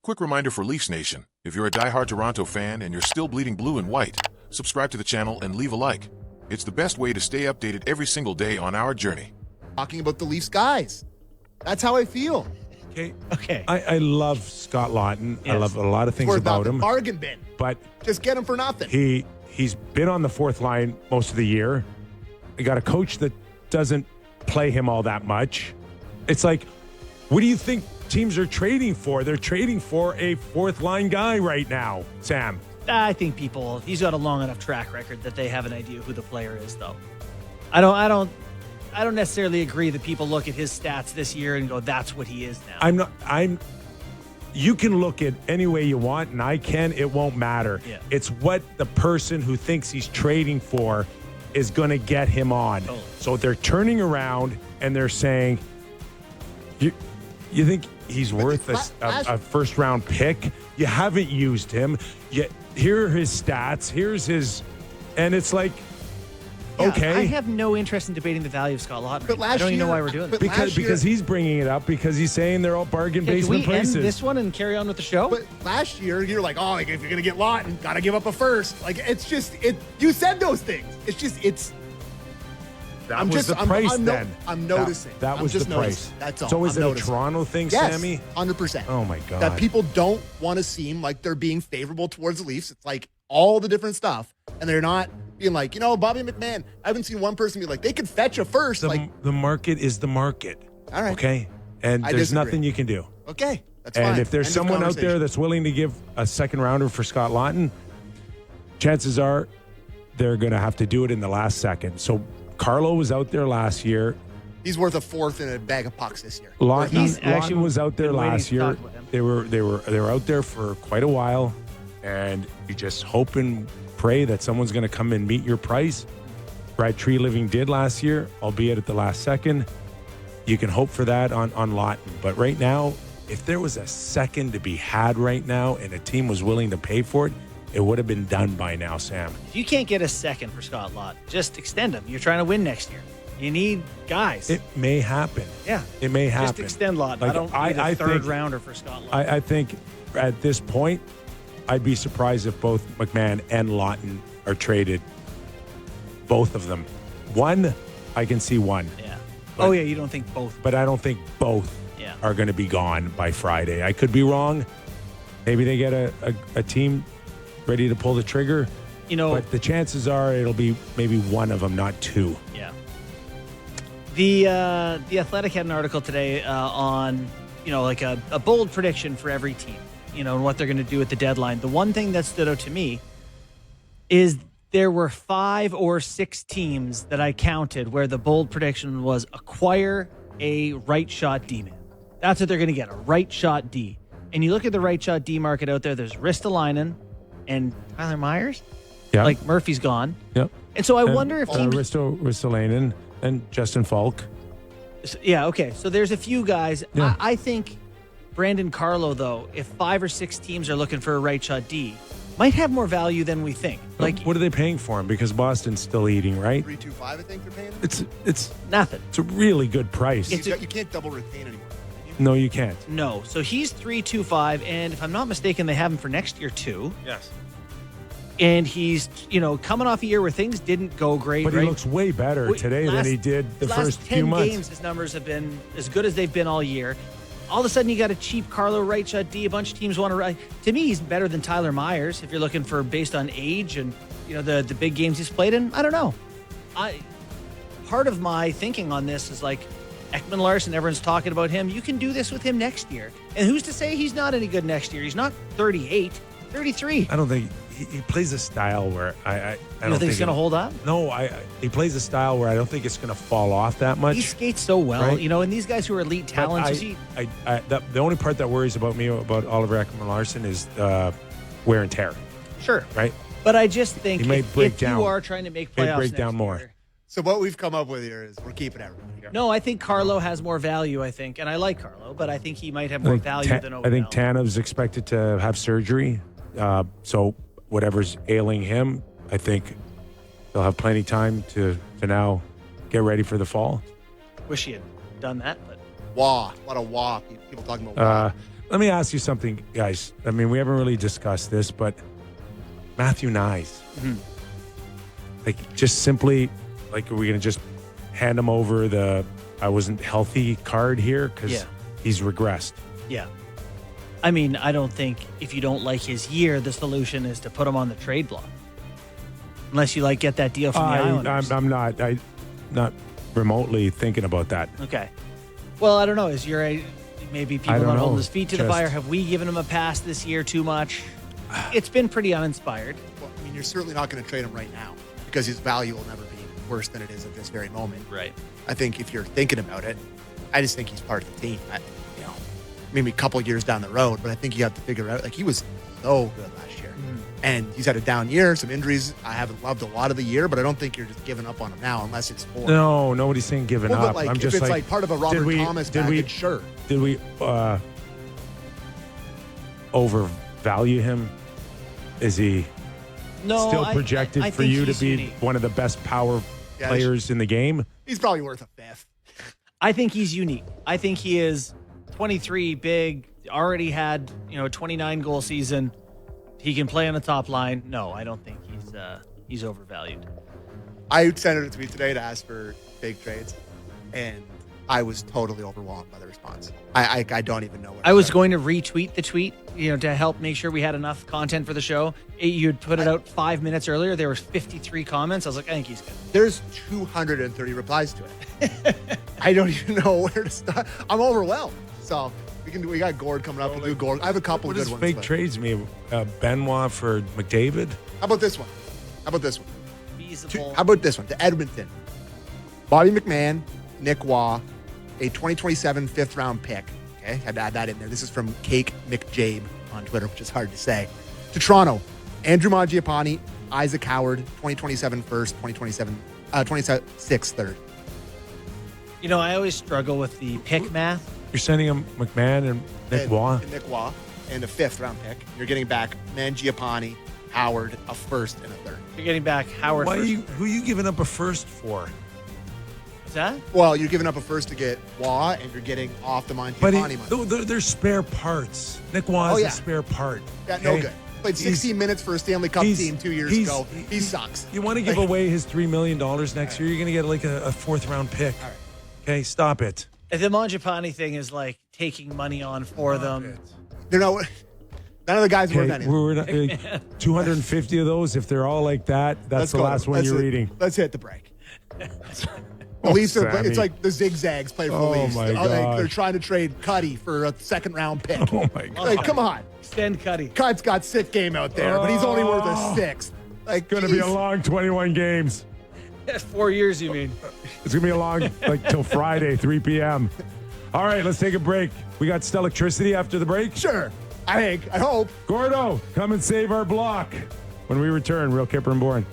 Quick reminder for Leafs Nation, if you're a diehard Toronto fan and you're still bleeding blue and white, subscribe to the channel and leave a like. It's the best way to stay updated every single day on our journey. Talking about the Leafs guys. That's how I feel. Okay. I love Scott Laughton. Yes. I love a lot of things For about nothing. him. Bargain bin. But Just get him for nothing. he's been on the fourth line most of the year. He got a coach that doesn't play him all that much. It's like, what do you think teams are trading for? They're trading for a fourth line guy right now, Sam. I think he's got a long enough track record that they have an idea who the player is, though. I don't necessarily agree that people look at his stats this year and go, that's what he is now. You can look at any way you want, and I can. It won't matter. Yeah. It's what the person who thinks he's trading for is going to get him on. Totally. So they're turning around and they're saying, you think he's worth a first-round pick? You haven't used him. Here are his stats. Here's his... And it's like, okay. I have no interest in debating the value of Scott Laughton. But last I don't even know year- why we're doing but this. Because he's bringing it up, because he's saying they're all bargain Can basement we places. end this one and carry on with the show? But last year, you're like, if you're going to get Lawton, got to give up a first. Like, it's just, you said those things. It's just, That was the price then. I'm noticing. That I'm was just the price. noticing. That's all. So is I'm it noticing. a Toronto thing, Yes, Sammy? 100%. Oh, my God. That people don't want to seem like they're being favorable towards the Leafs. It's like all the different stuff. And they're not being like, Bobby McMahon. I haven't seen one person be like, they could fetch a first. The market is the market. All right. Okay? And I there's disagree. nothing you can do. Okay. That's And fine. if there's End of someone out there conversation. that's willing to give a second rounder for Scott Laughton, chances are they're going to have to do it in the last second. So Carlo was out there last year. He's worth a fourth in a bag of pucks this year. Laughton was out there been waiting last to year. talk about him. They were out there for quite a while, and you just hope and pray that someone's going to come and meet your price. Brad Tree Living did last year, albeit at the last second. You can hope for that on Laughton. But right now, if there was a second to be had right now and a team was willing to pay for it, it would have been done by now, Sam. If you can't get a second for Scott Laughton, just extend him. You're trying to win next year. You need guys. It may happen. Yeah. It may happen. Just extend Laughton. Like, I don't need a third think- rounder for Scott Laughton. I think at this point, I'd be surprised if both McMahon and Laughton are traded. Both of them. One, I can see one. Yeah. But- You don't think both? But I don't think both Yeah. are going to be gone by Friday. I could be wrong. Maybe they get a team ready to pull the trigger. But the chances are it'll be maybe one of them, not two. Yeah. The Athletic had an article today on, like a bold prediction for every team, and what they're going to do at the deadline. The one thing that stood out to me is there were 5 or 6 teams that I counted where the bold prediction was acquire a right shot D man. That's what they're going to get, a right shot D. And you look at the right shot D market out there, there's Ristolainen and Tyler Myers. Yeah. Like Murphy's gone. Yep. And so I wonder if teams... Ristolainen and Justin Falk. Yeah, okay. So there's a few guys. Yeah. I think Brandon Carlo, though, if 5 or 6 teams are looking for a right shot D, might have more value than we think. Like, What are they paying for him? Because Boston's still eating, right? 3.25, I think they're paying. It's nothing. a really good price. You can't double retain anymore. No, you can't. No. So he's 3.25, and if I'm not mistaken, they have him for next year too. Yes. And he's, coming off a year where things didn't go great. But right? he looks way better today than he did the first last 10 few months. games, his numbers have been as good as they've been all year. All of a sudden, you got a cheap Carlo right shot D. A bunch of teams want to. To me, he's better than Tyler Myers if you're looking for based on age and the big games he's played in. I don't know. Part of my thinking on this is like Ekman Larson. Everyone's talking about him. You can do this with him next year. And who's to say he's not any good next year? He's not 38, 33. I don't think he plays a style where I don't think he's going to hold up? No, he plays a style where I don't think it's going to fall off that much. He skates so well, Right? and these guys who are elite talents. The only part that worries about me about Oliver Ekman-Larsson is wear and tear. Sure. Right? But I just think He may break if down. you are trying to make He'd playoffs break down next more. year- So what we've come up with here is we're keeping everybody. No, I think Carlo has more value, I think. And I like Carlo, but I think he might have more value than Odell. I think Tanev's expected to have surgery. So whatever's ailing him, I think they'll have plenty of time to now get ready for the fall. Wish he had done that, but Wah. What a wah. People talking about wah. Let me ask you something, guys. I mean, we haven't really discussed this, but Matthew Nyes. Like, just simply, like, are we going to just hand him over the I wasn't healthy card here? Because he's regressed. Yeah. I mean, I don't think if you don't like his year, the solution is to put him on the trade block. Unless you, like, get that deal from the Islanders. I'm not remotely thinking about that. Okay. Well, I don't know. Is your maybe people not holding his feet to the fire? Have we given him a pass this year too much? It's been pretty uninspired. Well, I mean, you're certainly not going to trade him right now because his value will never be worse than it is at this very moment. Right. I think if you're thinking about it, I just think he's part of the team. Maybe a couple of years down the road, but I think you have to figure out, like, he was so good last year. And he's had a down year, some injuries. I haven't loved a lot of the year, but I don't think you're just giving up on him now unless it's for. No, nobody's saying giving well, up. But I'm if just it's like part of a Robert Thomas package, sure. Did we overvalue him? Is he still projected I for you to be unique. one of the best power players in the game? He's probably worth a fifth. I think he's unique. I think he is 23, big, already had, a 29 goal season. He can play on the top line. No, I don't think he's overvalued. I sent out a tweet today to ask for big trades, and I was totally overwhelmed by the response. I don't even know what I was going to retweet the tweet, to help make sure we had enough content for the show. You'd put it out 5 minutes earlier. There were 53 comments. I was like, I think he's good. There's 230 replies to it. I don't even know where to start. I'm overwhelmed. So we got Gord coming up. We'll do Gord. I have a couple What good does ones. fake trades mean? Benoit for McDavid? How about this one? Feasible. How about this one? To Edmonton. Bobby McMahon, Nick Waugh, a 2027 fifth-round pick. Okay, had to add that in there. This is from Cake McJabe on Twitter, which is hard to say. To Toronto, Andrew Mangiapane, Isaac Howard, 2027 first, 26 third. I always struggle with the pick math. You're sending him McMahon and Nick Waugh? And Nick Waugh, and a fifth-round pick. You're getting back Mangiapane, Howard, a first, and a third. You're getting back Howard. Who are you giving up a first for? What's that? Well, you're giving up a first to get Waugh, and you're getting off the Mangiapane money. They're spare parts. Nick Waugh is a spare part. Yeah, no good. Played 16 minutes for a Stanley Cup team 2 years ago. He sucks. You want to give away his $3 million next year? You're going to get like a fourth-round pick. All right. Okay, stop it. The Mangiapane thing is like taking money on for them. None of the guys worth anything. We're not, 250 of those. If they're all like that, that's the last one you're reading. Let's hit the break. The Leafs it's like the zigzags play for the Leafs. My God. They're trying to trade Cuddy for a second-round pick. Oh, my God. Like, come on. Extend Cuddy. Cud's got sick game out there, but he's only worth a sixth. Like, It's going to be a long 21 games. 4 years, you mean? It's going to be a long, till Friday, 3 p.m. All right, let's take a break. We got Stellectricity after the break? Sure. I hope. Gordo, come and save our block when we return. Real Kipper and Bourne.